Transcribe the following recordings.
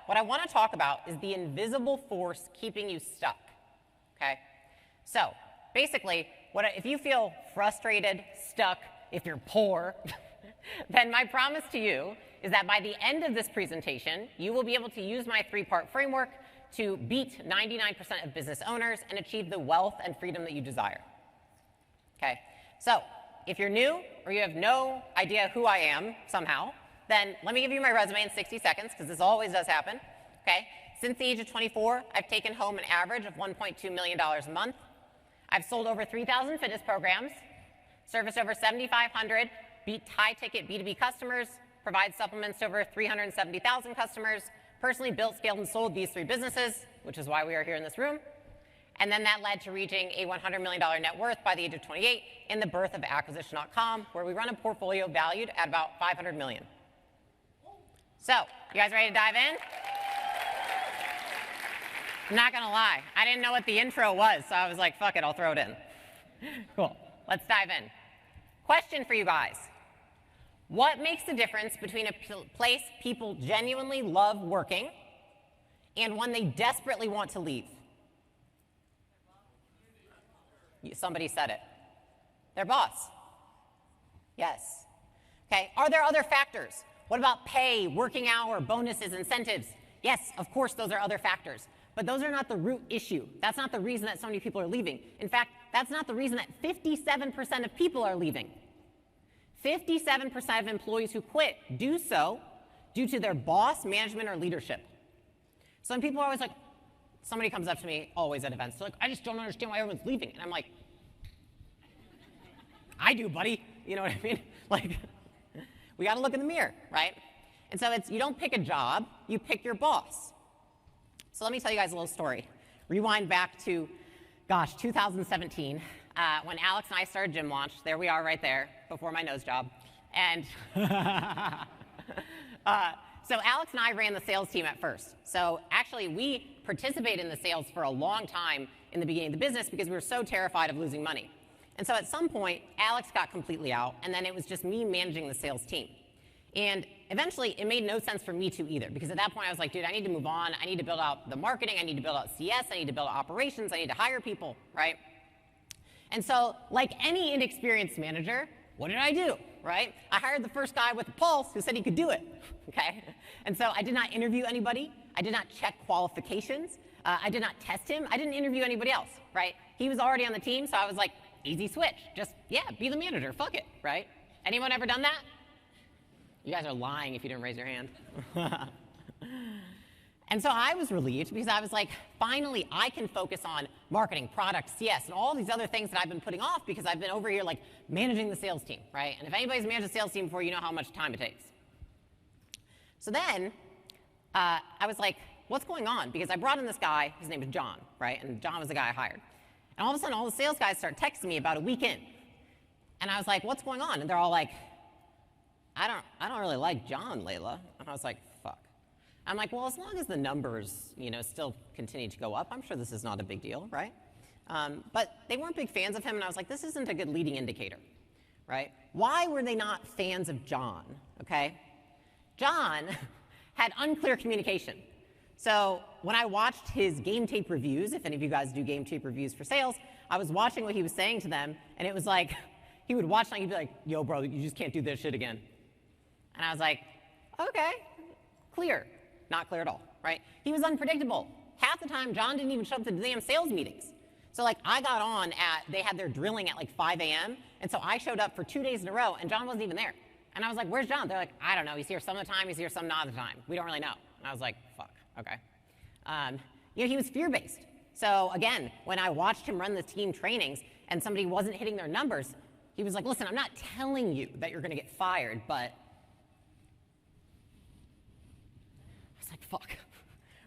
what I want to talk about is the invisible force keeping you stuck, okay? So basically, if you feel frustrated, stuck, if you're poor, then my promise to you is that by the end of this presentation, you will be able to use my 3-part framework to beat 99% of business owners and achieve the wealth and freedom that you desire. Okay, so if you're new or you have no idea who I am somehow, then let me give you my resume in 60 seconds, because this always does happen. Okay, since the age of 24, I've taken home an average of $1.2 million a month. I've sold over 3,000 fitness programs, serviced over 7,500 high-ticket B2B customers, provide supplements to over 370,000 customers, personally built, scaled, and sold these 3 businesses, which is why we are here in this room. And then that led to reaching a $100 million net worth by the age of 28 in the birth of acquisition.com, where we run a portfolio valued at about $500 million. So, you guys ready to dive in? I'm not gonna lie, I didn't know what the intro was, so I was like, fuck it, I'll throw it in. Cool, let's dive in. Question for you guys. What makes the difference between a place people genuinely love working and one they desperately want to leave? Somebody said it. Their boss. Yes. Okay, are there other factors? What about pay, working hour, bonuses, incentives? Yes, of course, those are other factors. But those are not the root issue. That's not the reason that so many people are leaving. In fact, that's not the reason that 57% of people are leaving. 57% of employees who quit do so due to their boss, management, or leadership. Some people are always like, somebody comes up to me always at events, they're like, I just don't understand why everyone's leaving. And I'm like, I do, buddy. You know what I mean? Like, we got to look in the mirror, right? And so you don't pick a job, you pick your boss. So let me tell you guys a little story. Rewind back to, 2017, when Alex and I started Gym Launch. There we are right there, before my nose job. And so Alex and I ran the sales team at first. So actually, we participated in the sales for a long time in the beginning of the business because we were so terrified of losing money. And so at some point, Alex got completely out, and then it was just me managing the sales team. And eventually, it made no sense for me to either, because at that point, I was like, dude, I need to move on. I need to build out the marketing. I need to build out CS. I need to build out operations. I need to hire people, right? And so, like any inexperienced manager, what did I do, right? I hired the first guy with a pulse who said he could do it, okay? And so I did not interview anybody. I did not check qualifications. I did not test him. I didn't interview anybody else, right? He was already on the team, so I was like, easy switch. Just, yeah, be the manager. Fuck it, right? Anyone ever done that? You guys are lying if you didn't raise your hand. And so I was relieved because I was like, finally, I can focus on marketing, product, CS, and all these other things that I've been putting off because I've been over here like managing the sales team, right? And if anybody's managed a sales team before, you know how much time it takes. So then I was like, what's going on? Because I brought in this guy, his name was John, right? And John was the guy I hired. And all of a sudden, all the sales guys start texting me about a week in. And I was like, what's going on? And they're all like, I don't really like John, Layla. And I was like, fuck. I'm like, well, as long as the numbers, still continue to go up, I'm sure this is not a big deal, right? But they weren't big fans of him, and I was like, this isn't a good leading indicator, right? Why were they not fans of John, okay? John had unclear communication. So when I watched his game tape reviews, if any of you guys do game tape reviews for sales, I was watching what he was saying to them, and it was like, he would watch and he'd be like, yo, bro, you just can't do this shit again. And I was like, okay, clear. Not clear at all, right? He was unpredictable. Half the time, John didn't even show up to the damn sales meetings. So like I got on they had their drilling at like 5 a.m. And so I showed up for 2 days in a row and John wasn't even there. And I was like, where's John? They're like, I don't know. He's here some of the time. He's here some not of the time. We don't really know. And I was like, fuck, okay. He was fear-based. So again, when I watched him run the team trainings and somebody wasn't hitting their numbers, he was like, listen, I'm not telling you that you're going to get fired, but fuck,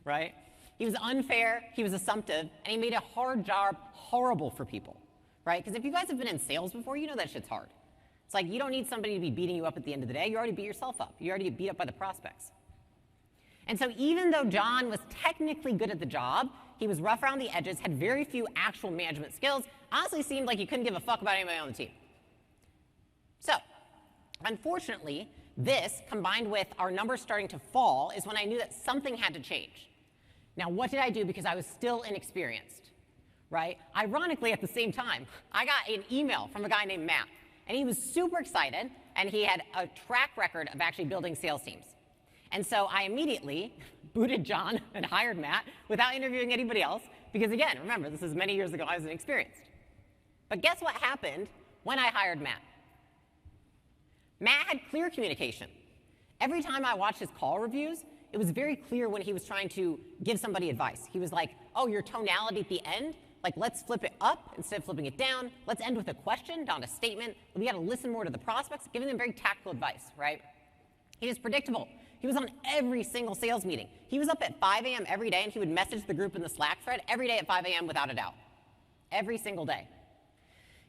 right? He was unfair, he was assumptive, and he made a hard job horrible for people, right? Because if you guys have been in sales before, you know that shit's hard. It's like you don't need somebody to be beating you up at the end of the day. You already beat yourself up. You already get beat up by the prospects. And so even though John was technically good at the job, he was rough around the edges, had very few actual management skills, honestly seemed like he couldn't give a fuck about anybody on the team. So, unfortunately, This, combined with our numbers starting to fall, is when I knew that something had to change. Now, what did I do? Because I was still inexperienced, right? Ironically, at the same time, I got an email from a guy named Matt, and he was super excited, and he had a track record of actually building sales teams. And so I immediately booted John and hired Matt without interviewing anybody else, because again, remember, this is many years ago, I was inexperienced. But guess what happened when I hired Matt? Matt had clear communication. Every time I watched his call reviews, it was very clear when he was trying to give somebody advice. He was like, oh, your tonality at the end, like let's flip it up instead of flipping it down. Let's end with a question, not a statement. We got to listen more to the prospects, giving them very tactful advice, right? He was predictable. He was on every single sales meeting. He was up at 5 a.m. every day, and he would message the group in the Slack thread every day at 5 a.m. without a doubt. Every single day.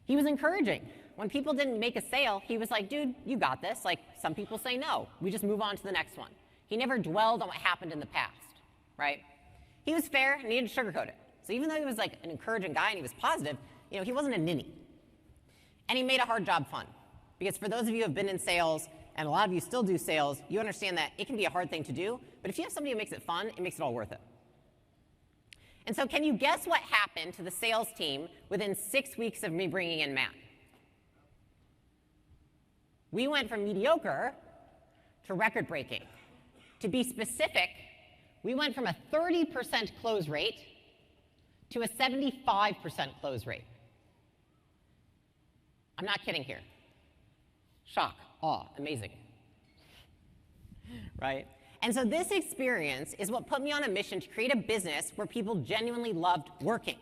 He was encouraging. When people didn't make a sale, he was like, dude, you got this. Like, some people say no. We just move on to the next one. He never dwelled on what happened in the past, right? He was fair, and he didn't sugarcoat it. So even though he was like an encouraging guy and he was positive, he wasn't a ninny. And he made a hard job fun. Because for those of you who have been in sales, and a lot of you still do sales, you understand that it can be a hard thing to do, but if you have somebody who makes it fun, it makes it all worth it. And so can you guess what happened to the sales team within 6 weeks of me bringing in Matt? We went from mediocre to record-breaking. To be specific, we went from a 30% close rate to a 75% close rate. I'm not kidding here. Shock, awe, amazing. Right? And so this experience is what put me on a mission to create a business where people genuinely loved working.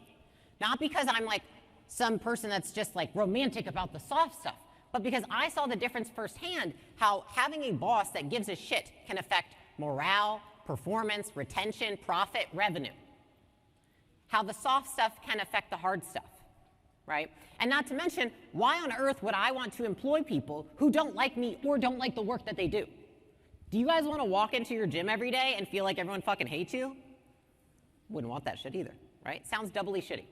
Not because I'm like some person that's just like romantic about the soft stuff, but because I saw the difference firsthand how having a boss that gives a shit can affect morale, performance, retention, profit, revenue. How the soft stuff can affect the hard stuff, right? And not to mention, why on earth would I want to employ people who don't like me or don't like the work that they do? Do you guys want to walk into your gym every day and feel like everyone fucking hates you? Wouldn't want that shit either, right? Sounds doubly shitty.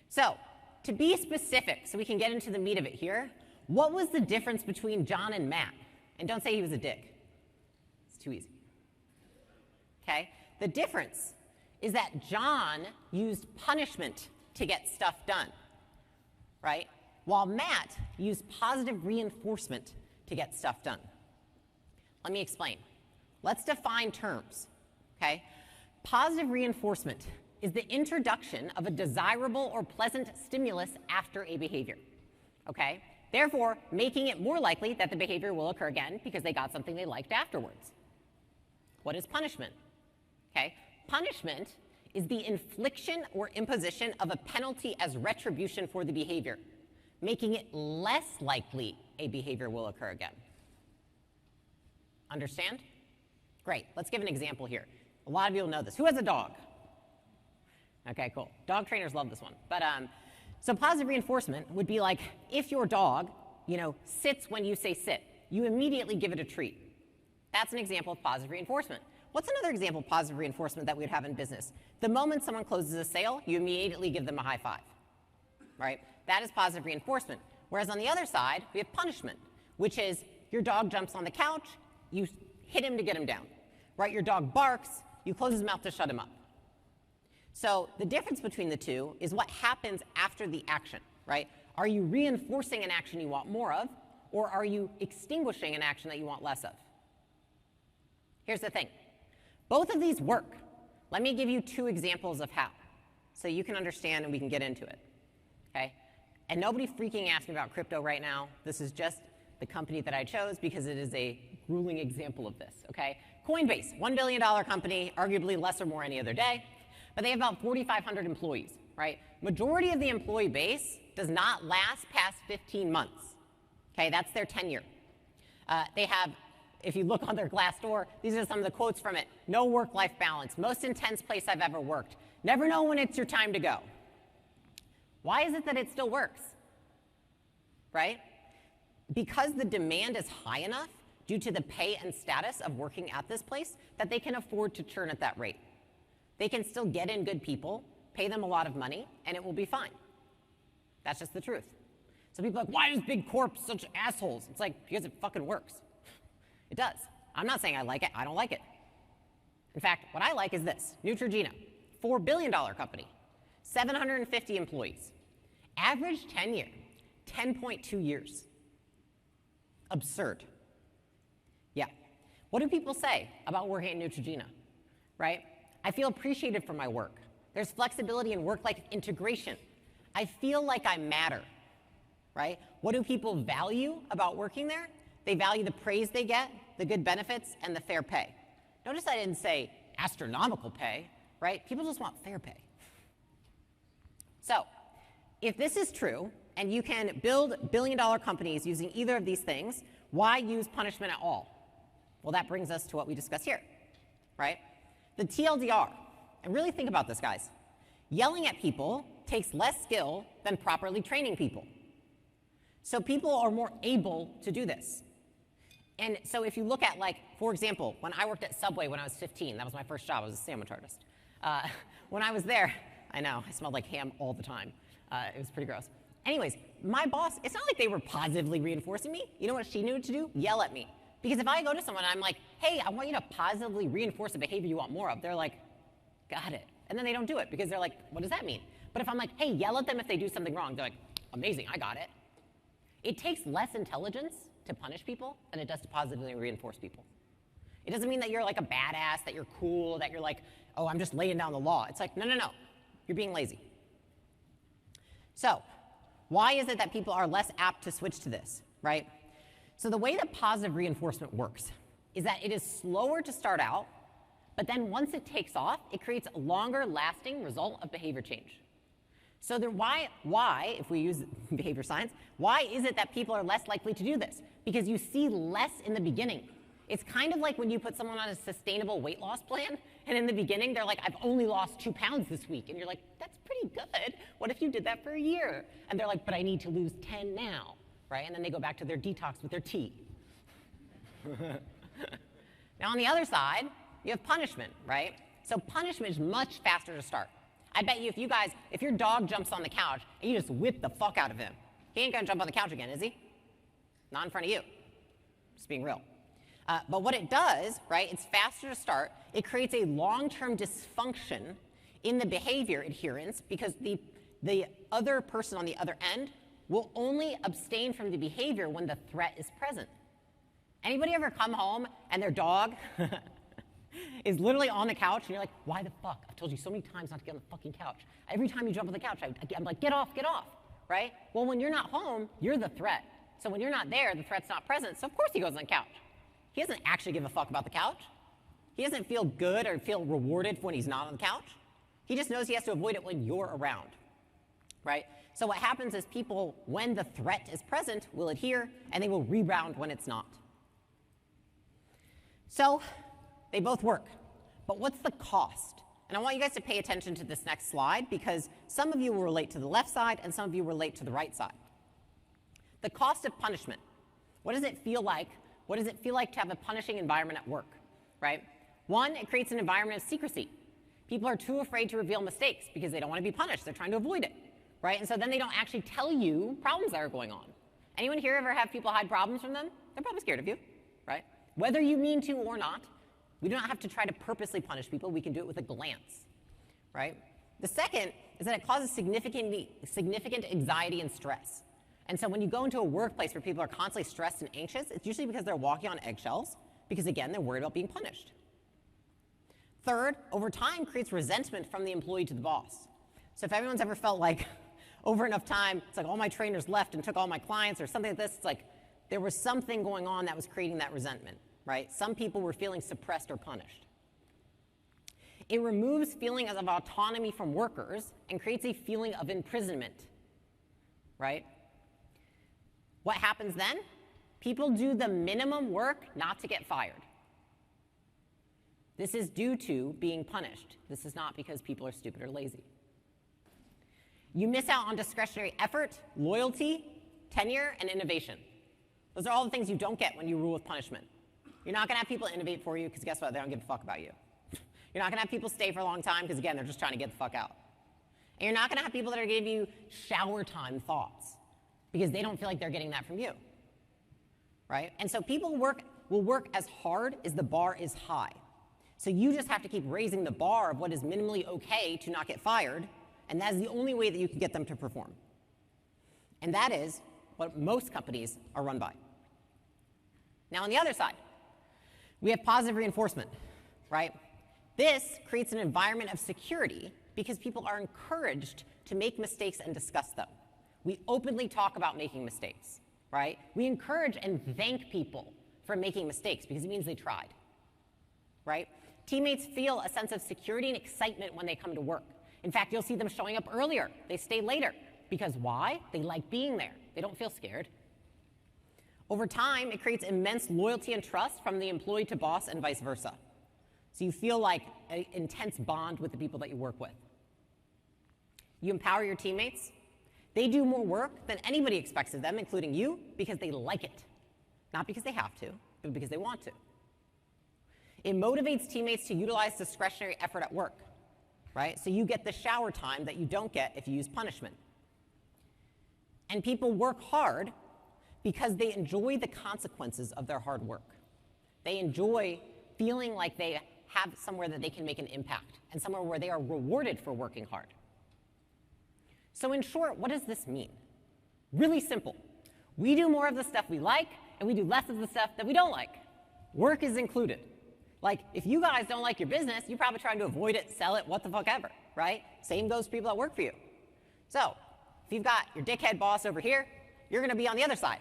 So, to be specific, so we can get into the meat of it here, what was the difference between John and Matt? And don't say he was a dick. It's too easy. Okay? The difference is that John used punishment to get stuff done, right? While Matt used positive reinforcement to get stuff done. Let me explain. Let's define terms, okay? Positive reinforcement is the introduction of a desirable or pleasant stimulus after a behavior, okay? Therefore, making it more likely that the behavior will occur again because they got something they liked afterwards. What is punishment? Okay? Punishment is the infliction or imposition of a penalty as retribution for the behavior, making it less likely a behavior will occur again. Understand? Great. Let's give an example here. A lot of you will know this. Who has a dog? Okay, cool. Dog trainers love this one. But so positive reinforcement would be like if your dog, sits when you say sit, you immediately give it a treat. That's an example of positive reinforcement. What's another example of positive reinforcement that we would have in business? The moment someone closes a sale, you immediately give them a high five, right? That is positive reinforcement. Whereas on the other side, we have punishment, which is your dog jumps on the couch, you hit him to get him down, right? Your dog barks, you close his mouth to shut him up. So the difference between the two is what happens after the action, right? Are you reinforcing an action you want more of, or are you extinguishing an action that you want less of? Here's the thing. Both of these work. Let me give you 2 examples of how, so you can understand and we can get into it, okay? And nobody freaking ask me about crypto right now. This is just the company that I chose because it is a grueling example of this, okay? Coinbase, $1 billion company, arguably less or more any other day, but they have about 4,500 employees, right? Majority of the employee base does not last past 15 months, okay? That's their tenure. They have, if you look on their Glassdoor, these are some of the quotes from it. No work-life balance, most intense place I've ever worked. Never know when it's your time to go. Why is it that it still works, right? Because the demand is high enough due to the pay and status of working at this place that they can afford to churn at that rate. They can still get in good people, pay them a lot of money, and it will be fine. That's just the truth. So people are like, why is big corp such assholes? It's like, because it fucking works. It does. I'm not saying I like it. I don't like it. In fact, what I like is this. Neutrogena, $4 billion company, 750 employees. Average tenure, 10.2 years. Absurd. Yeah. What do people say about working at Neutrogena, right? I feel appreciated for my work. There's flexibility in work-life integration. I feel like I matter, right? What do people value about working there? They value the praise they get, the good benefits, and the fair pay. Notice I didn't say astronomical pay, right? People just want fair pay. So, if this is true, and you can build billion-dollar companies using either of these things, why use punishment at all? Well, that brings us to what we discuss here, right? The TLDR, and really think about this, guys. Yelling at people takes less skill than properly training people. So people are more able to do this. And so if you look at, like, for example, when I worked at Subway when I was 15, that was my first job, I was a sandwich artist. When I was there, I know, I smelled like ham all the time. It was pretty gross. Anyways, my boss, it's not like they were positively reinforcing me. You know what she knew to do? Yell at me. Because if I go to someone and I'm like, hey, I want you to positively reinforce a behavior you want more of, they're like, got it. And then they don't do it because they're like, what does that mean? But if I'm like, hey, yell at them if they do something wrong, they're like, amazing, I got it. It takes less intelligence to punish people than it does to positively reinforce people. It doesn't mean that you're like a badass, that you're cool, that you're like, oh, I'm just laying down the law. It's like, no, no, no, you're being lazy. So, why is it that people are less apt to switch to this, right? So the way that positive reinforcement works is that it is slower to start out, but then once it takes off, it creates a longer lasting result of behavior change. So why, if we use behavior science, why is it that people are less likely to do this? Because you see less in the beginning. It's kind of like when you put someone on a sustainable weight loss plan, and in the beginning they're like, I've only lost 2 pounds this week. And you're like, that's pretty good. What if you did that for a year? And they're like, but I need to lose 10 now, right? And then they go back to their detox with their tea. Now on the other side, you have punishment, right? So punishment is much faster to start. I bet you if your dog jumps on the couch and you just whip the fuck out of him, he ain't gonna jump on the couch again, is he? Not in front of you. Just being real. But what it does, right, it's faster to start. It creates a long-term dysfunction in the behavior adherence because the other person on the other end will only abstain from the behavior when the threat is present. Anybody ever come home and their dog is literally on the couch and you're like, why the fuck? I've told you so many times not to get on the fucking couch. Every time you jump on the couch, I'm like, get off, right? Well, when you're not home, you're the threat. So when you're not there, the threat's not present, so of course he goes on the couch. He doesn't actually give a fuck about the couch. He doesn't feel good or feel rewarded when he's not on the couch. He just knows he has to avoid it when you're around, right? So what happens is people, when the threat is present, will adhere, and they will rebound when it's not. So they both work, but what's the cost? And I want you guys to pay attention to this next slide because some of you will relate to the left side and some of you relate to the right side. The cost of punishment. What does it feel like? What does it feel like to have a punishing environment at work, right? One, it creates an environment of secrecy. People are too afraid to reveal mistakes because they don't want to be punished. They're trying to avoid it, right? And so then they don't actually tell you problems that are going on. Anyone here ever have people hide problems from them? They're probably scared of you, right? Whether you mean to or not, we do not have to try to purposely punish people. We can do it with a glance, right? The second is that it causes significant anxiety and stress. And so when you go into a workplace where people are constantly stressed and anxious, it's usually because they're walking on eggshells because, again, they're worried about being punished. Third, over time creates resentment from the employee to the boss. So if everyone's ever felt like over enough time, it's like all my trainers left and took all my clients or something like this, it's like there was something going on that was creating that resentment, right? Some people were feeling suppressed or punished. It removes feelings of autonomy from workers and creates a feeling of imprisonment, right? What happens then? People do the minimum work not to get fired. This is due to being punished. This is not because people are stupid or lazy. You miss out on discretionary effort, loyalty, tenure, and innovation. Those are all the things you don't get when you rule with punishment. You're not going to have people innovate for you because guess what? They don't give a fuck about you. You're not going to have people stay for a long time because, again, they're just trying to get the fuck out. And you're not going to have people that are going to give you shower time thoughts because they don't feel like they're getting that from you, right? And so people work will work as hard as the bar is high. So you just have to keep raising the bar of what is minimally okay to not get fired, and that is the only way that you can get them to perform. And that is what most companies are run by. Now on the other side, we have positive reinforcement, right? This creates an environment of security because people are encouraged to make mistakes and discuss them. We openly talk about making mistakes, right? We encourage and thank people for making mistakes because it means they tried, right? Teammates feel a sense of security and excitement when they come to work. In fact, you'll see them showing up earlier. They stay later. Because why? They like being there. They don't feel scared. Over time, it creates immense loyalty and trust from the employee to boss and vice versa. So you feel like an intense bond with the people that you work with. You empower your teammates. They do more work than anybody expects of them, including you, because they like it. Not because they have to, but because they want to. It motivates teammates to utilize discretionary effort at work, right? So you get the shower time that you don't get if you use punishment. And people work hard because they enjoy the consequences of their hard work. They enjoy feeling like they have somewhere that they can make an impact and somewhere where they are rewarded for working hard. So in short, what does this mean? Really simple. We do more of the stuff we like, and we do less of the stuff that we don't like. Work is included. Like, if you guys don't like your business, you're probably trying to avoid it, sell it, what the fuck ever, right? Same goes for people that work for you. So, if you've got your dickhead boss over here, you're gonna be on the other side,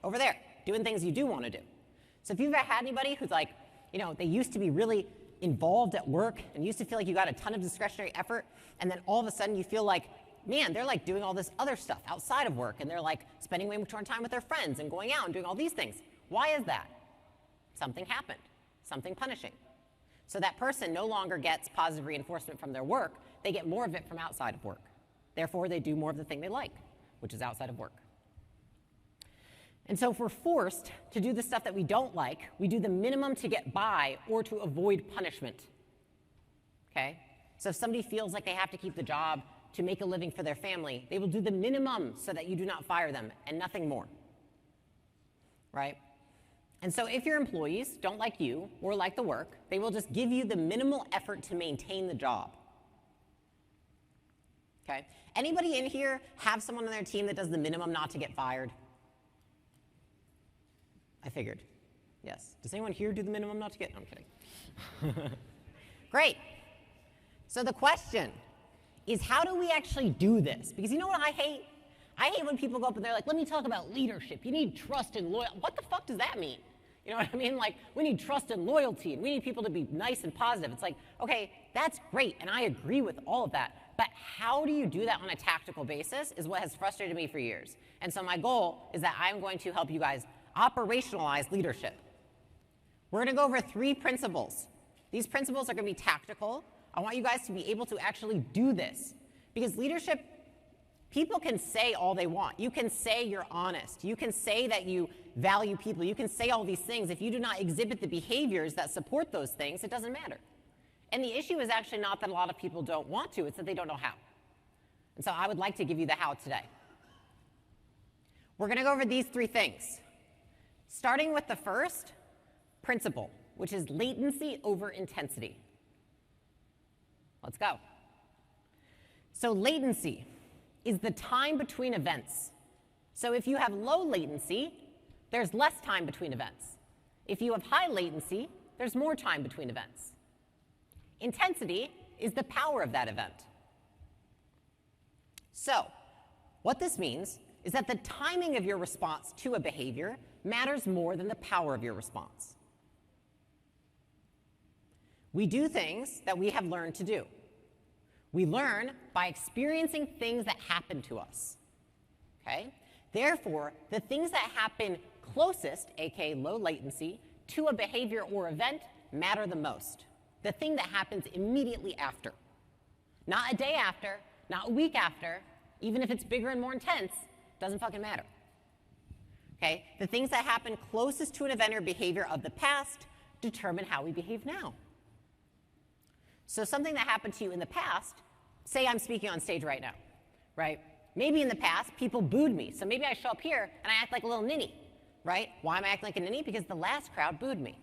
over there, doing things you do wanna do. So if you've ever had anybody who's like, they used to be really involved at work and used to feel like you got a ton of discretionary effort, and then all of a sudden you feel like, man, they're like doing all this other stuff outside of work, and they're like spending way more time with their friends and going out and doing all these things. Why is that? Something happened, something punishing. So that person no longer gets positive reinforcement from their work, they get more of it from outside of work. Therefore, they do more of the thing they like, which is outside of work. And so if we're forced to do the stuff that we don't like, we do the minimum to get by or to avoid punishment, okay? So if somebody feels like they have to keep the job to make a living for their family, they will do the minimum so that you do not fire them and nothing more, right? And so if your employees don't like you or like the work, they will just give you the minimal effort to maintain the job, okay? Anybody in here have someone on their team that does the minimum not to get fired? I figured. Yes. Does anyone here do the minimum not to get? No, I'm kidding. Great. So the question is, how do we actually do this? Because you know what I hate? I hate when people go up and they're like, let me talk about leadership. You need trust and loyalty. What the fuck does that mean? You know what I mean? Like, we need trust and loyalty, and we need people to be nice and positive. It's like, okay, that's great, and I agree with all of that. But how do you do that on a tactical basis is what has frustrated me for years. And so my goal is that I'm going to help you guys operationalize leadership. We're going to go over 3 principles. These principles are going to be tactical. I want you guys to be able to actually do this. Because leadership, people can say all they want. You can say you're honest. You can say that you value people. You can say all these things. If you do not exhibit the behaviors that support those things, it doesn't matter. And the issue is actually not that a lot of people don't want to, it's that they don't know how. And so I would like to give you the how today. We're going to go over these 3 things. Starting with the first principle, which is latency over intensity. Let's go. So latency is the time between events. So if you have low latency, there's less time between events. If you have high latency, there's more time between events. Intensity is the power of that event. So what this means is that the timing of your response to a behavior matters more than the power of your response. We do things that we have learned to do. We learn by experiencing things that happen to us, okay? Therefore, the things that happen closest, aka low latency, to a behavior or event matter the most. The thing that happens immediately after. Not a day after, not a week after, even if it's bigger and more intense, doesn't fucking matter. Okay? The things that happen closest to an event or behavior of the past determine how we behave now. So something that happened to you in the past, say I'm speaking on stage right now, right? Maybe in the past, people booed me, so maybe I show up here and I act like a little ninny. right? Why am I acting like a ninny? Because the last crowd booed me.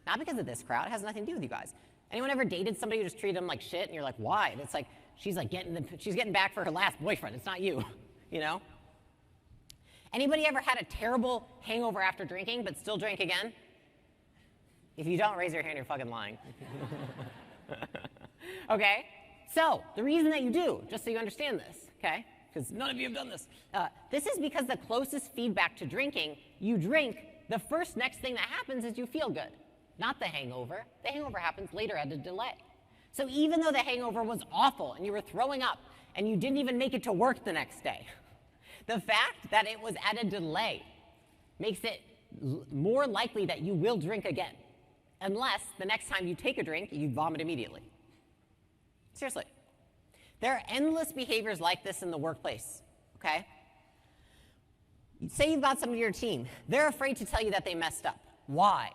Not because of this crowd. It has nothing to do with you guys. Anyone ever dated somebody who just treated them like shit and you're like, why? And it's like, she's getting back for her last boyfriend. It's not you, you know? Anybody ever had a terrible hangover after drinking but still drink again? If you don't, raise your hand, you're fucking lying. Okay? So, the reason that you do, just so you understand this, okay? Because none of you have done this. This is because the closest feedback to drinking, you drink, the first next thing that happens is you feel good. Not the hangover. The hangover happens later at a delay. So even though the hangover was awful and you were throwing up and you didn't even make it to work the next day, the fact that it was at a delay makes it more likely that you will drink again, unless the next time you take a drink, you vomit immediately. Seriously. There are endless behaviors like this in the workplace, okay? Say you've got somebody on your team. They're afraid to tell you that they messed up. Why?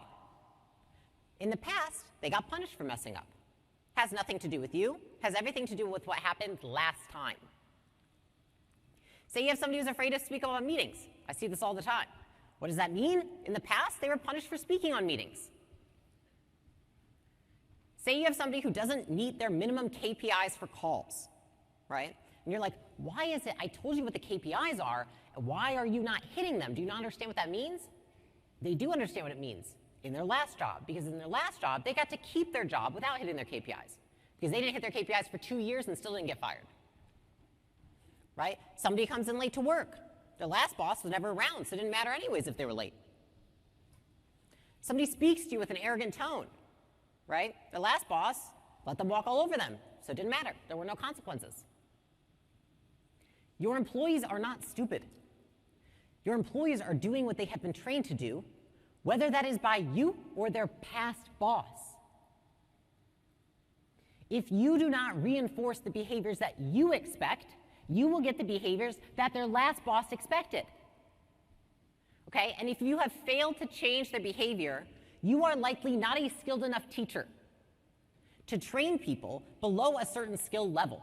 In the past, they got punished for messing up. Has nothing to do with you. Has everything to do with what happened last time. Say you have somebody who's afraid to speak up on meetings. I see this all the time. What does that mean? In the past, they were punished for speaking on meetings. Say you have somebody who doesn't meet their minimum KPIs for calls, right? And you're like, why is it? I told you what the KPIs are. Why are you not hitting them? Do you not understand what that means? They do understand what it means in their last job, because in their last job, they got to keep their job without hitting their KPIs, because they didn't hit their KPIs for 2 years and still didn't get fired, right? Somebody comes in late to work. Their last boss was never around, so it didn't matter anyways if they were late. Somebody speaks to you with an arrogant tone, right? The last boss let them walk all over them, so it didn't matter. There were no consequences. Your employees are not stupid. Your employees are doing what they have been trained to do, whether that is by you or their past boss. If you do not reinforce the behaviors that you expect, you will get the behaviors that their last boss expected. Okay? And if you have failed to change their behavior, you are likely not a skilled enough teacher to train people below a certain skill level.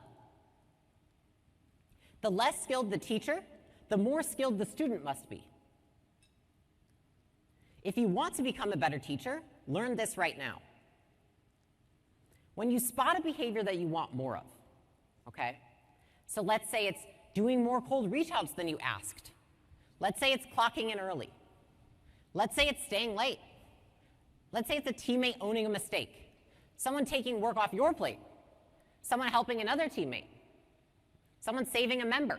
The less skilled the teacher, the more skilled the student must be. If you want to become a better teacher, learn this right now. When you spot a behavior that you want more of, okay? So let's say it's doing more cold reach outs than you asked. Let's say it's clocking in early. Let's say it's staying late. Let's say it's a teammate owning a mistake. Someone taking work off your plate. Someone helping another teammate. Someone saving a member.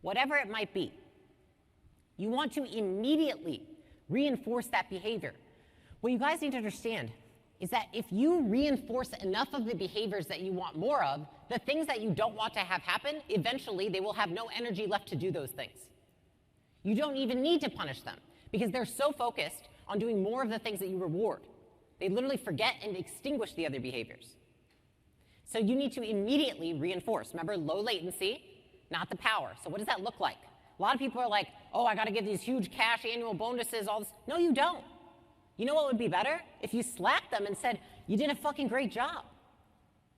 Whatever it might be. You want to immediately reinforce that behavior. What you guys need to understand is that if you reinforce enough of the behaviors that you want more of, the things that you don't want to have happen, eventually they will have no energy left to do those things. You don't even need to punish them because they're so focused on doing more of the things that you reward. They literally forget and extinguish the other behaviors. So you need to immediately reinforce. Remember, low latency, not the power. So what does that look like? A lot of people are like, oh, I got to give these huge cash annual bonuses, all this. No, you don't. You know what would be better? If you slapped them and said, you did a fucking great job.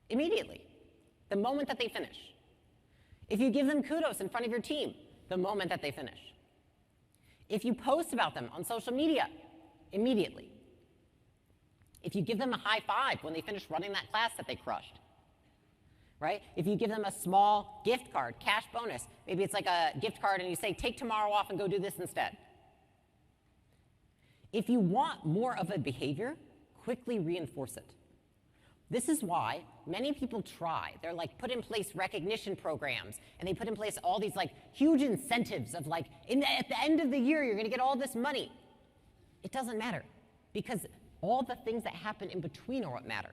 Immediately. The moment that they finish. If you give them kudos in front of your team, the moment that they finish. If you post about them on social media, immediately. If you give them a high five when they finish running that class that they crushed. Right? If you give them a small gift card, cash bonus, maybe it's like a gift card and you say, take tomorrow off and go do this instead. If you want more of a behavior, quickly reinforce it. This is why many people try. They're like put in place recognition programs and they put in place all these like huge incentives of like, at the end of the year, you're gonna get all this money. It doesn't matter because all the things that happen in between are what matter.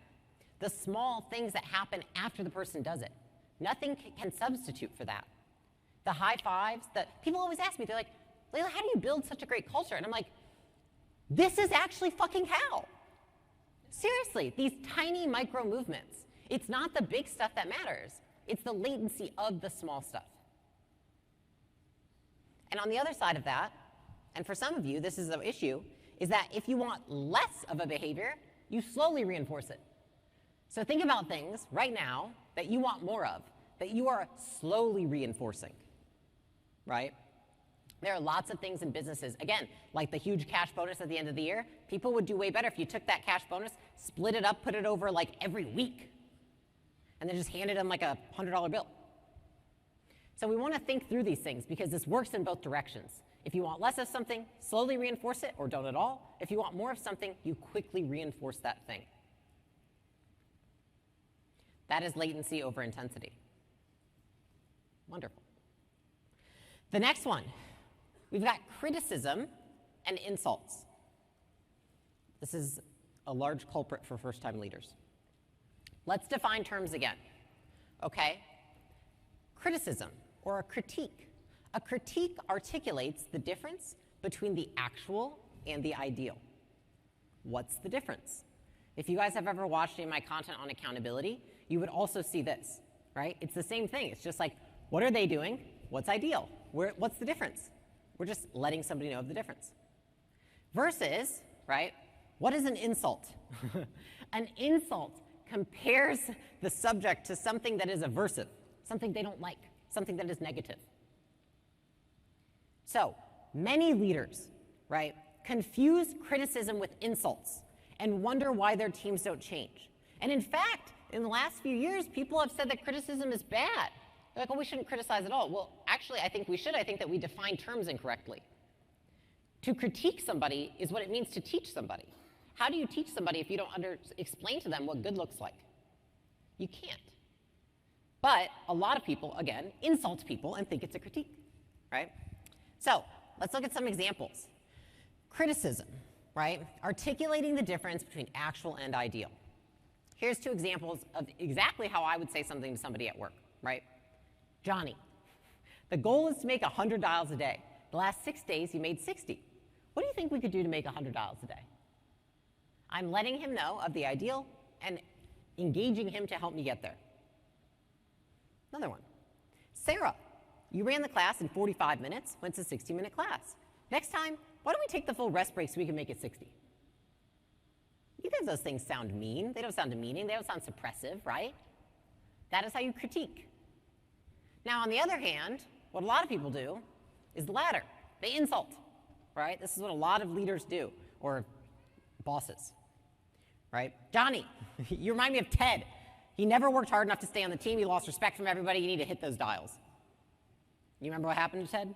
The small things that happen after the person does it. Nothing can substitute for that. The high fives, people always ask me, they're like, Layla, how do you build such a great culture? And I'm like, this is actually fucking how. Seriously, these tiny micro movements. It's not the big stuff that matters. It's the latency of the small stuff. And on the other side of that, and for some of you, this is an issue, is that if you want less of a behavior, you slowly reinforce it. So think about things right now that you want more of, that you are slowly reinforcing, right? There are lots of things in businesses, again, like the huge cash bonus at the end of the year. People would do way better if you took that cash bonus, split it up, put it over like every week, and then just handed them like a $100 bill. So we want to think through these things because this works in both directions. If you want less of something, slowly reinforce it or don't at all. If you want more of something, you quickly reinforce that thing. That is latency over intensity. Wonderful. The next one, we've got criticism and insults. This is a large culprit for first-time leaders. Let's define terms again. Okay? Criticism or a critique. A critique articulates the difference between the actual and the ideal. What's the difference? If you guys have ever watched any of my content on accountability, you would also see this, right? It's the same thing. It's just like, what are they doing? What's ideal? What's the difference? We're just letting somebody know of the difference. Versus, right, what is an insult? An insult compares the subject to something that is aversive, something they don't like, something that is negative. So, many leaders, right, confuse criticism with insults and wonder why their teams don't change. And in fact, in the last few years, people have said that criticism is bad. They're like, well, we shouldn't criticize at all. Well, actually, I think we should. I think that we define terms incorrectly. To critique somebody is what it means to teach somebody. How do you teach somebody if you don't explain to them what good looks like? You can't. But a lot of people, again, insult people and think it's a critique, right? So let's look at some examples. Criticism, right? Articulating the difference between actual and ideal. Here's two examples of exactly how I would say something to somebody at work, right? Johnny, the goal is to make $100 a day. The last 6 days, you made 60. What do you think we could do to make $100 a day? I'm letting him know of the ideal and engaging him to help me get there. Another one. Sarah, you ran the class in 45 minutes when it's a 60-minute class. Next time, why don't we take the full rest break so we can make it 60? Neither of those things sound mean. They don't sound demeaning. They don't sound suppressive, right? That is how you critique. Now, on the other hand, what a lot of people do is the latter. They insult, right? This is what a lot of leaders do, or bosses, right? Johnny, you remind me of Ted. He never worked hard enough to stay on the team. He lost respect from everybody. You need to hit those dials. You remember what happened to Ted?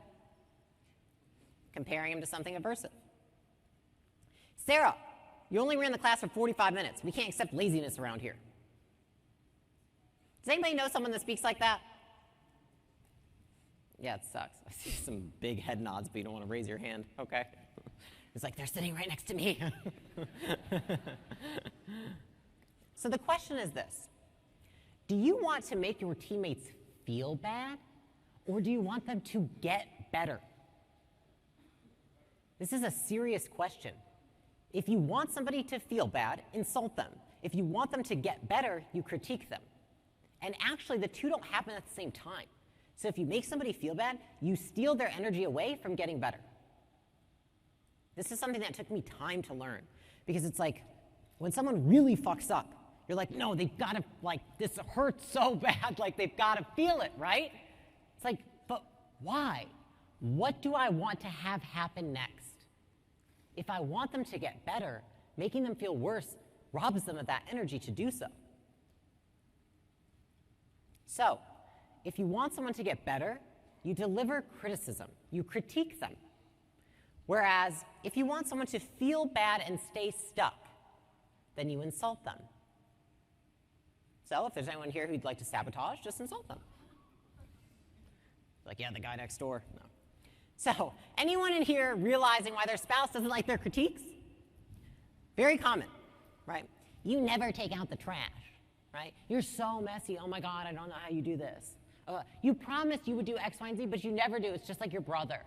Comparing him to something aversive. Sarah, you only ran the class for 45 minutes. We can't accept laziness around here. Does anybody know someone that speaks like that? Yeah, it sucks. I see some big head nods, but you don't want to raise your hand. Okay. It's like, they're sitting right next to me. So the question is this. Do you want to make your teammates feel bad, or do you want them to get better? This is a serious question. If you want somebody to feel bad, insult them. If you want them to get better, you critique them. And actually, the two don't happen at the same time. So if you make somebody feel bad, you steal their energy away from getting better. This is something that took me time to learn. Because it's like, when someone really fucks up, you're like, no, they've got to, like, this hurts so bad, like, they've got to feel it, right? It's like, but why? What do I want to have happen next? If I want them to get better, making them feel worse robs them of that energy to do so. So, if you want someone to get better, you deliver criticism. You critique them. Whereas, if you want someone to feel bad and stay stuck, then you insult them. So, if there's anyone here who'd like to sabotage, just insult them. Like, yeah, the guy next door. No. So, anyone in here realizing why their spouse doesn't like their critiques? Very common, right? You never take out the trash, right? You're so messy. Oh my God, I don't know how you do this. You promised you would do X, Y, and Z, but you never do. It's just like your brother.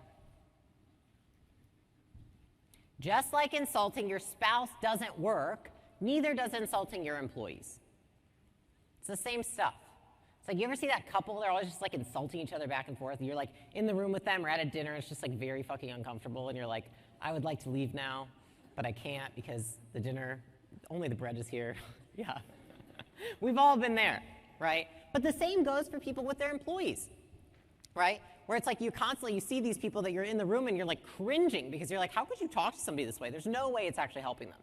Just like insulting your spouse doesn't work, neither does insulting your employees. It's the same stuff. It's like, you ever see that couple, they're always just like insulting each other back and forth, and you're like in the room with them or at a dinner, it's just like very fucking uncomfortable, and you're like, I would like to leave now, but I can't because the dinner, only the bread is here. Yeah. We've all been there, right? But the same goes for people with their employees, right? Where it's like you see these people that you're in the room and you're like cringing because you're like, how could you talk to somebody this way? There's no way it's actually helping them,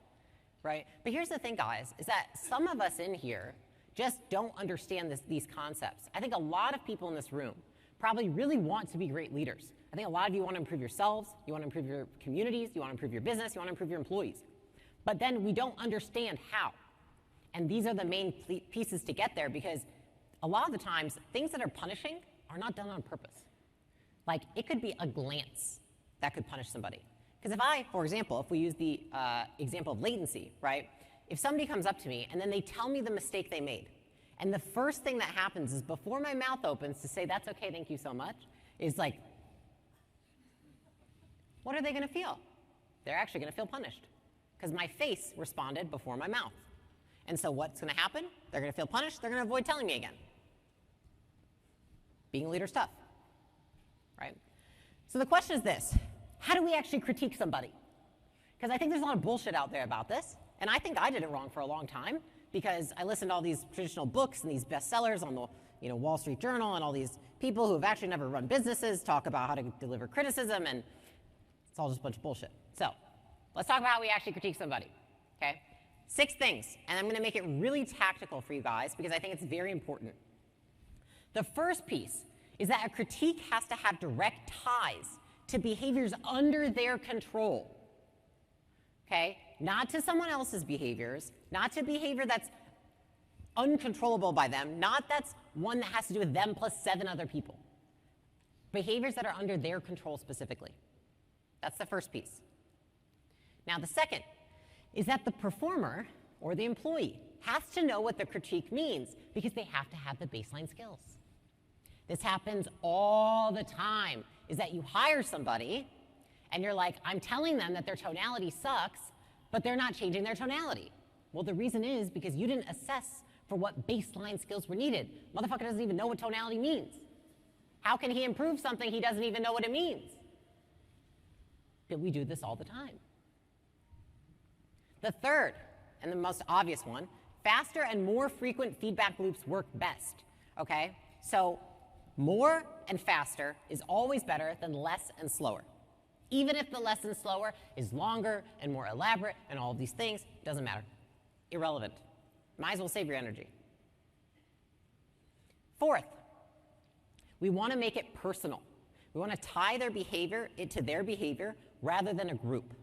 right? But here's the thing, guys, is that some of us in here just don't understand these concepts. I think a lot of people in this room probably really want to be great leaders. I think a lot of you want to improve yourselves, you want to improve your communities, you want to improve your business, you want to improve your employees. But then we don't understand how. And these are the main pieces to get there, because a lot of the times, things that are punishing are not done on purpose. Like, it could be a glance that could punish somebody. Because for example, if we use the example of latency, right? If somebody comes up to me and then they tell me the mistake they made, and the first thing that happens is before my mouth opens to say, that's okay, thank you so much, is like, what are they going to feel? They're actually going to feel punished, because my face responded before my mouth. And so what's going to happen? They're going to feel punished. They're going to avoid telling me again. Being a leader's tough, right? So the question is this: how do we actually critique somebody? Because I think there's a lot of bullshit out there about this, and I think I did it wrong for a long time, because I listened to all these traditional books and these bestsellers on the Wall Street Journal, and all these people who have actually never run businesses talk about how to deliver criticism, and it's all just a bunch of bullshit. So let's talk about how we actually critique somebody, okay? 6 things, and I'm going to make it really tactical for you guys because I think it's very important. The first piece is that a critique has to have direct ties to behaviors under their control, okay? Not to someone else's behaviors, not to behavior that's uncontrollable by them, not that's one that has to do with them plus 7 other people. Behaviors that are under their control specifically. That's the first piece. Now, the second is that the performer or the employee has to know what the critique means, because they have to have the baseline skills. This happens all the time, is that you hire somebody and you're like, I'm telling them that their tonality sucks, but they're not changing their tonality. Well, the reason is because you didn't assess for what baseline skills were needed. Motherfucker doesn't even know what tonality means. How can he improve something he doesn't even know what it means? But we do this all the time. The third, and the most obvious one, faster and more frequent feedback loops work best, okay? So more and faster is always better than less and slower. Even if the less and slower is longer and more elaborate and all of these things, doesn't matter. Irrelevant. Might as well save your energy. Fourth, we want to make it personal. We want to tie their behavior to their behavior rather than a group.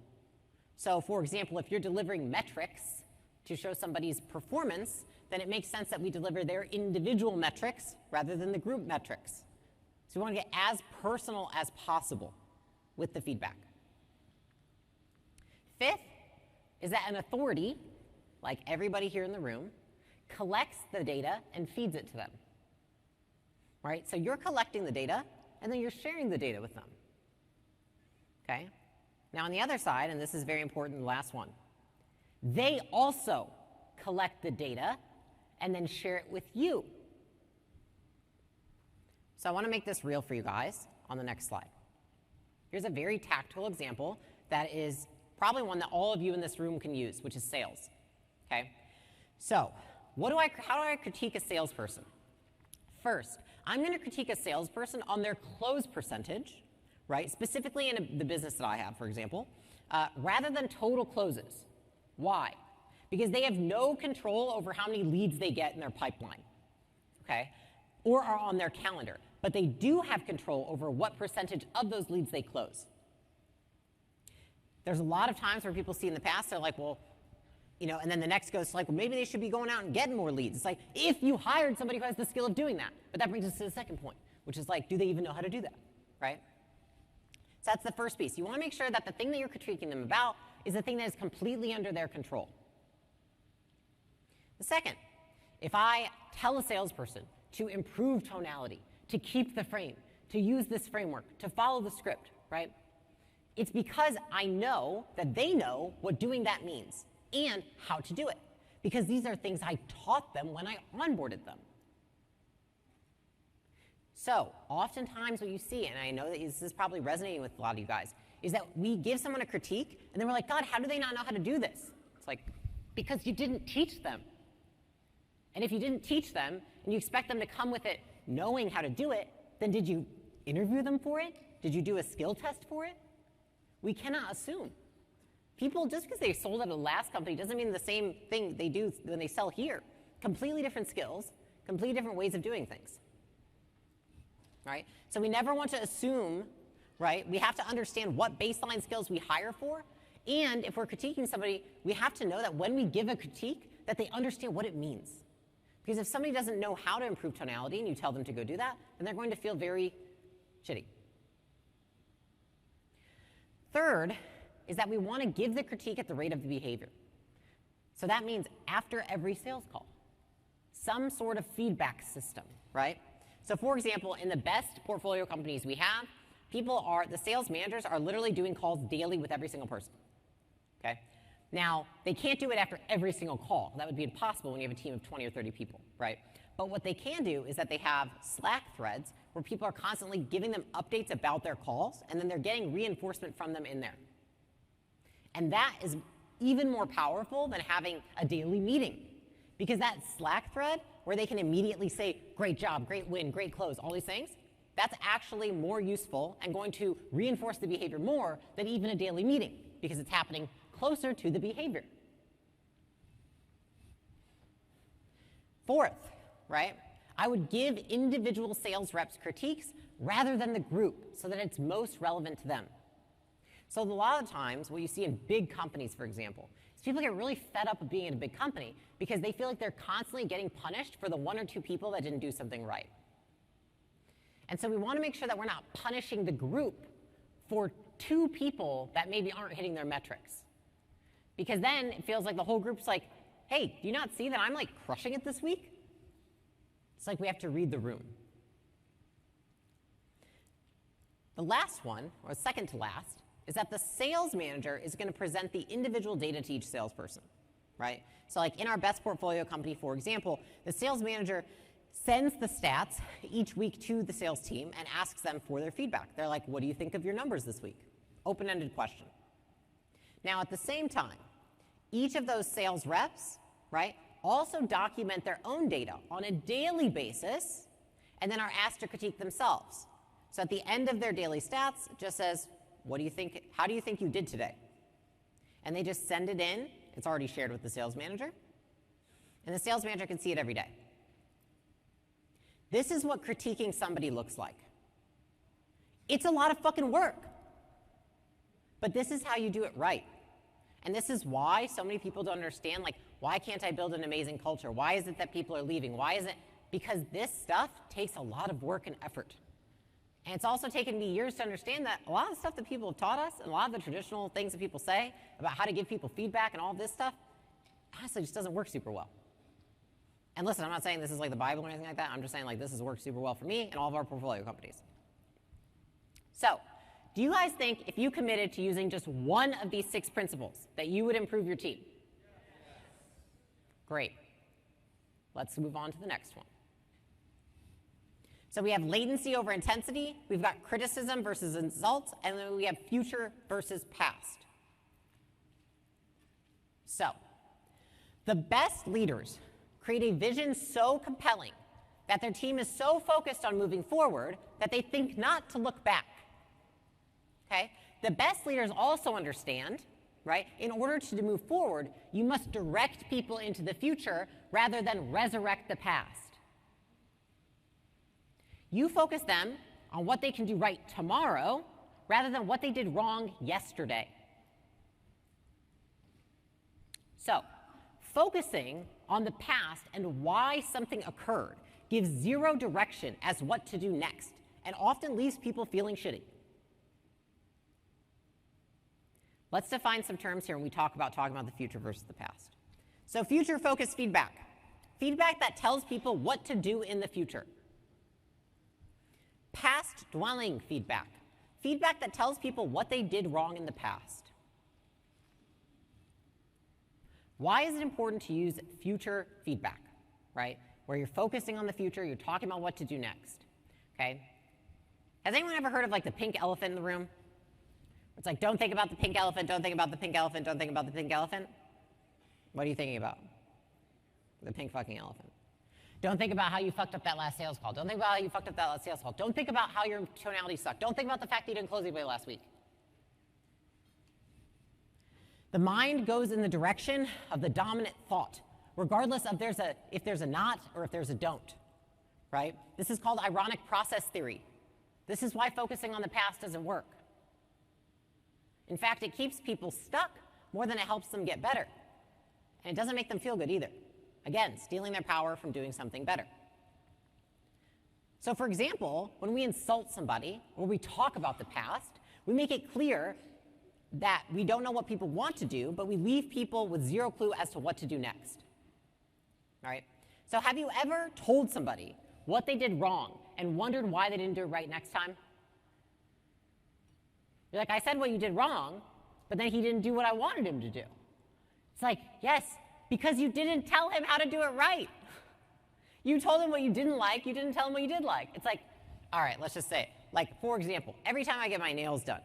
So, for example, if you're delivering metrics to show somebody's performance, then it makes sense that we deliver their individual metrics rather than the group metrics. So we want to get as personal as possible with the feedback. Fifth is that an authority, like everybody here in the room, collects the data and feeds it to them. Right? So you're collecting the data, and then you're sharing the data with them. Okay? Now, on the other side, and this is very important, the last one, they also collect the data and then share it with you. So I want to make this real for you guys on the next slide. Here's a very tactical example that is probably one that all of you in this room can use, which is sales. Okay? So how do I critique a salesperson? First, I'm going to critique a salesperson on their close percentage, right? Specifically in the business that I have, for example, rather than total closes. Why? Because they have no control over how many leads they get in their pipeline, okay? Or are on their calendar. But they do have control over what percentage of those leads they close. There's a lot of times where people see in the past, they're like, well, and then the next goes like, well, maybe they should be going out and getting more leads. It's like, if you hired somebody who has the skill of doing that. But that brings us to the second point, which is like, do they even know how to do that, right? So that's the first piece. You want to make sure that the thing that you're critiquing them about is the thing that is completely under their control. The second, if I tell a salesperson to improve tonality, to keep the frame, to use this framework, to follow the script, right? It's because I know that they know what doing that means and how to do it. Because these are things I taught them when I onboarded them. So, oftentimes what you see, and I know that this is probably resonating with a lot of you guys, is that we give someone a critique, and then we're like, God, how do they not know how to do this? It's like, because you didn't teach them. And if you didn't teach them, and you expect them to come with it knowing how to do it, then did you interview them for it? Did you do a skill test for it? We cannot assume. People, just because they sold at a last company doesn't mean the same thing they do when they sell here. Completely different skills, completely different ways of doing things. Right? So we never want to assume, right? We have to understand what baseline skills we hire for. And if we're critiquing somebody, we have to know that when we give a critique, that they understand what it means. Because if somebody doesn't know how to improve tonality and you tell them to go do that, then they're going to feel very shitty. Third is that we want to give the critique at the rate of the behavior. So that means after every sales call, some sort of feedback system, right? So for example, in the best portfolio companies we have, the sales managers are literally doing calls daily with every single person, okay? Now, they can't do it after every single call. That would be impossible when you have a team of 20 or 30 people, right? But what they can do is that they have Slack threads where people are constantly giving them updates about their calls, and then they're getting reinforcement from them in there. And that is even more powerful than having a daily meeting. Because that Slack thread, where they can immediately say, great job, great win, great close, all these things, that's actually more useful and going to reinforce the behavior more than even a daily meeting, because it's happening closer to the behavior. Fourth, right? I would give individual sales reps critiques rather than the group so that it's most relevant to them. So a lot of times, what you see in big companies, for example, is people get really fed up of being in a big company because they feel like they're constantly getting punished for the 1 or 2 people that didn't do something right. And so we want to make sure that we're not punishing the group for 2 people that maybe aren't hitting their metrics. Because then it feels like the whole group's like, hey, do you not see that I'm like crushing it this week? It's like we have to read the room. The last one, or second to last, is that the sales manager is going to present the individual data to each salesperson, right? So like in our best portfolio company, for example, the sales manager sends the stats each week to the sales team and asks them for their feedback. They're like, what do you think of your numbers this week? Open-ended question. Now at the same time, each of those sales reps, right, also document their own data on a daily basis and then are asked to critique themselves. So at the end of their daily stats, it just says, what do you think, how do you think you did today? And they just send it in. It's already shared with the sales manager. And the sales manager can see it every day. This is what critiquing somebody looks like. It's a lot of fucking work. But this is how you do it right. And this is why so many people don't understand, like, why can't I build an amazing culture? Why is it that people are leaving? Why is it? Because this stuff takes a lot of work and effort. And it's also taken me years to understand that a lot of the stuff that people have taught us and a lot of the traditional things that people say about how to give people feedback and all of this stuff, honestly just doesn't work super well. And listen, I'm not saying this is like the Bible or anything like that. I'm just saying like this has worked super well for me and all of our portfolio companies. So, do you guys think if you committed to using just one of these 6 principles that you would improve your team? Great. Let's move on to the next one. So we have latency over intensity, we've got criticism versus insults, and then we have future versus past. So, the best leaders create a vision so compelling that their team is so focused on moving forward that they think not to look back. Okay? The best leaders also understand, right, in order to move forward, you must direct people into the future rather than resurrect the past. You focus them on what they can do right tomorrow rather than what they did wrong yesterday. So, focusing on the past and why something occurred gives 0 direction as what to do next and often leaves people feeling shitty. Let's define some terms here when we talking about the future versus the past. So future-focused feedback. Feedback that tells people what to do in the future. Past-dwelling feedback. Feedback that tells people what they did wrong in the past. Why is it important to use future feedback, right? Where you're focusing on the future, you're talking about what to do next, okay? Has anyone ever heard of like the pink elephant in the room? It's like, don't think about the pink elephant, don't think about the pink elephant, don't think about the pink elephant. What are you thinking about? The pink fucking elephant. Don't think about how you fucked up that last sales call. Don't think about how you fucked up that last sales call. Don't think about how your tonality sucked. Don't think about the fact that you didn't close anybody last week. The mind goes in the direction of the dominant thought, regardless of if there's a not or if there's a don't, right? This is called ironic process theory. This is why focusing on the past doesn't work. In fact, it keeps people stuck more than it helps them get better. And it doesn't make them feel good either. Again, stealing their power from doing something better. So for example, when we insult somebody or we talk about the past, we make it clear that we don't know what people want to do, but we leave people with zero clue as to what to do next. All right? So have you ever told somebody what they did wrong and wondered why they didn't do it right next time? You're like, I said what you did wrong, but then he didn't do what I wanted him to do. It's like, yes, because you didn't tell him how to do it right. You told him what you didn't like, you didn't tell him what you did like. It's like, all right, let's just say it. Like, for example, every time I get my nails done,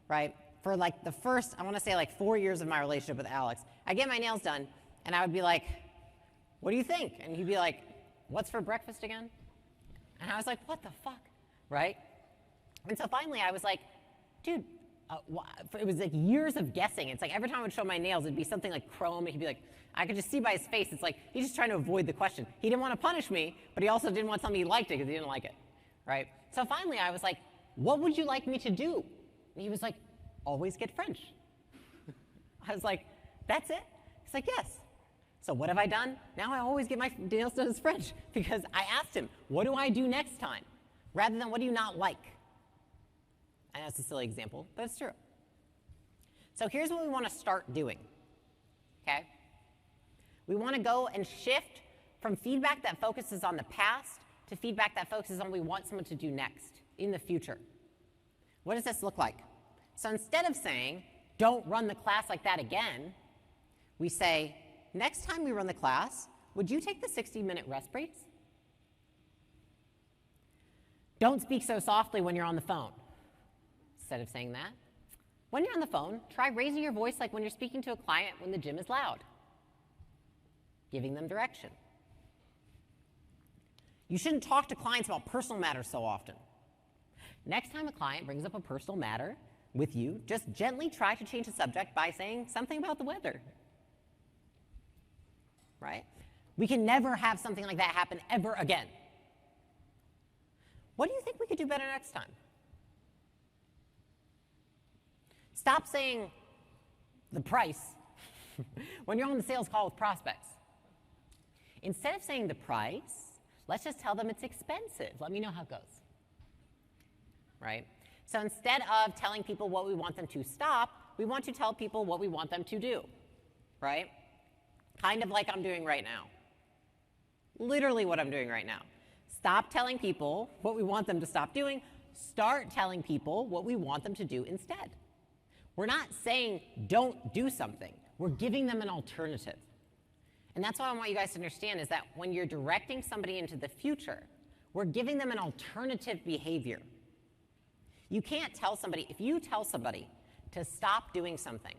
right? For like the first, I want to say like 4 years of my relationship with Alex, I get my nails done, and I would be like, what do you think? And he'd be like, what's for breakfast again? And I was like, what the fuck, right? And so finally I was like, dude, it was like years of guessing. It's like every time I would show my nails, it'd be something like chrome, and he'd be like, I could just see by his face, it's like he's just trying to avoid the question. He didn't want to punish me, but he also didn't want to tell me he liked it because he didn't like it, right? So finally I was like, what would you like me to do? And he was like, always get French. I was like, that's it? He's like, yes. So what have I done? Now I always get my nails done as French because I asked him, what do I do next time? Rather than what do you not like? I know it's a silly example, but it's true. So here's what we want to start doing, okay? We want to go and shift from feedback that focuses on the past to feedback that focuses on what we want someone to do next, in the future. What does this look like? So instead of saying, don't run the class like that again, we say, next time we run the class, would you take the 60-minute rest breaks? Don't speak so softly when you're on the phone. Instead of saying that, when you're on the phone, try raising your voice like when you're speaking to a client when the gym is loud, giving them direction. You shouldn't talk to clients about personal matters so often. Next time a client brings up a personal matter with you, just gently try to change the subject by saying something about the weather. Right? We can never have something like that happen ever again. What do you think we could do better next time? Stop saying the price when you're on the sales call with prospects. Instead of saying the price, let's just tell them it's expensive. Let me know how it goes. Right? So instead of telling people what we want them to stop, we want to tell people what we want them to do. Right? Kind of like I'm doing right now. Literally what I'm doing right now. Stop telling people what we want them to stop doing. Start telling people what we want them to do instead. We're not saying don't do something. We're giving them an alternative. And that's what I want you guys to understand is that when you're directing somebody into the future, we're giving them an alternative behavior. You can't tell somebody, if you tell somebody to stop doing something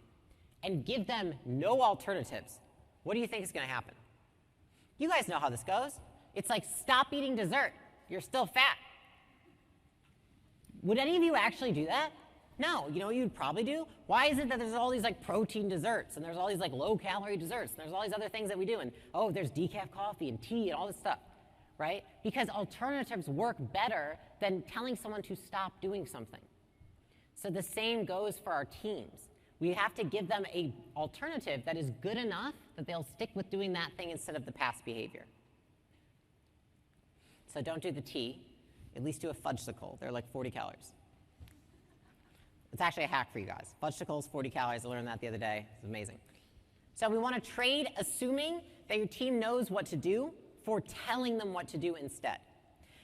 and give them no alternatives, what do you think is going to happen? You guys know how this goes. It's like, stop eating dessert. You're still fat. Would any of you actually do that? No. You know what you'd probably do? Why is it that there's all these like protein desserts and there's all these like low-calorie desserts and there's all these other things that we do and oh, there's decaf coffee and tea and all this stuff, right? Because alternatives work better than telling someone to stop doing something. So the same goes for our teams. We have to give them an alternative that is good enough that they'll stick with doing that thing instead of the past behavior. So don't do the tea. At least do a fudgesicle. They're like 40 calories. It's actually a hack for you guys. Fudgesicles, 40 calories. I learned that the other day. It's amazing. So we want to trade assuming that your team knows what to do for telling them what to do instead.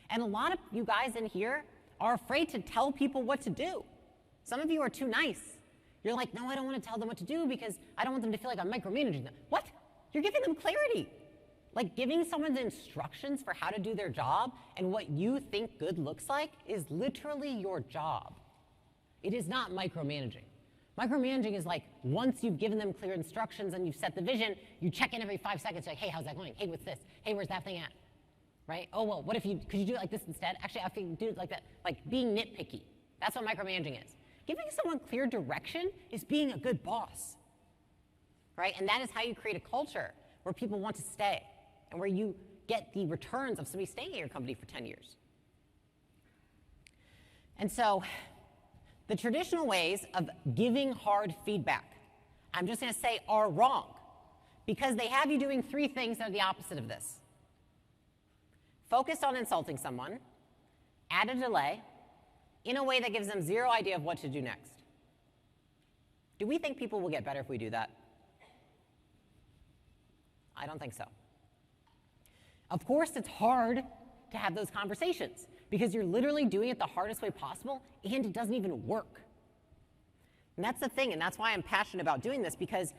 And a lot of you guys in here are afraid to tell people what to do. Some of you are too nice. You're like, no, I don't want to tell them what to do because I don't want them to feel like I'm micromanaging them. What? You're giving them clarity. Like giving someone the instructions for how to do their job and what you think good looks like is literally your job. It is not micromanaging. Micromanaging is like once you've given them clear instructions and you've set the vision, you check in every 5 seconds like, hey, how's that going? Hey, what's this? Hey, where's that thing at? right? Oh, well, could you do it like this instead? Actually, I think do it like that. Like being nitpicky. That's what micromanaging is. Giving someone clear direction is being a good boss, right? And that is how you create a culture where people want to stay and where you get the returns of somebody staying at your company for 10 years. And so the traditional ways of giving hard feedback, I'm just going to say, are wrong because they have you doing three things that are the opposite of this. Focus on insulting someone, add a delay, in a way that gives them zero idea of what to do next. Do we think people will get better if we do that? I don't think so. Of course, it's hard to have those conversations because you're literally doing it the hardest way possible and it doesn't even work. And that's the thing, and that's why I'm passionate about doing this, because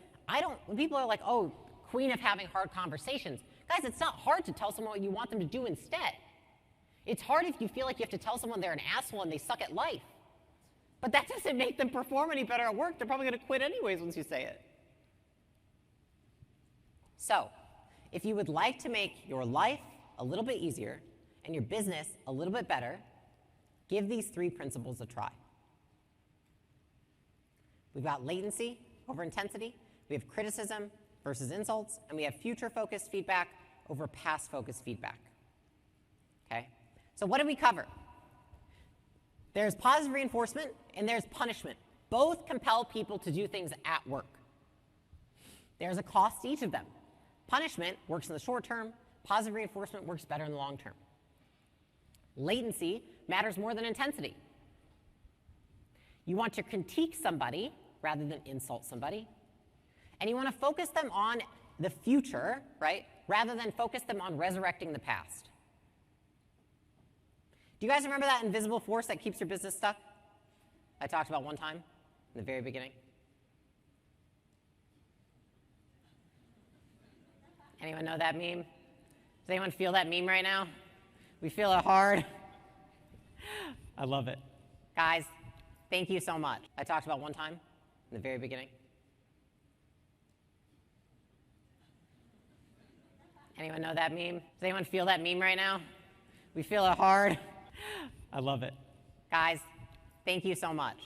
when people are like, oh, queen of having hard conversations, guys, it's not hard to tell someone what you want them to do instead. It's hard if you feel like you have to tell someone they're an asshole and they suck at life. But that doesn't make them perform any better at work. They're probably going to quit anyways once you say it. So, if you would like to make your life a little bit easier and your business a little bit better, give these three principles a try. We've got latency over intensity, we have criticism versus insults, and we have future-focused feedback over past-focused feedback. Okay? So what did we cover? There's positive reinforcement and there's punishment. Both compel people to do things at work. There's a cost to each of them. Punishment works in the short term. Positive reinforcement works better in the long term. Latency matters more than intensity. You want to critique somebody rather than insult somebody. And you want to focus them on the future, right, rather than focus them on resurrecting the past. Do you guys remember that invisible force that keeps your business stuck? I talked about one time in the very beginning. Anyone know that meme? Does anyone feel that meme right now? We feel it hard. I love it. Guys, thank you so much. I talked about one time in the very beginning. Anyone know that meme? Does anyone feel that meme right now? We feel it hard. I love it. Guys, thank you so much.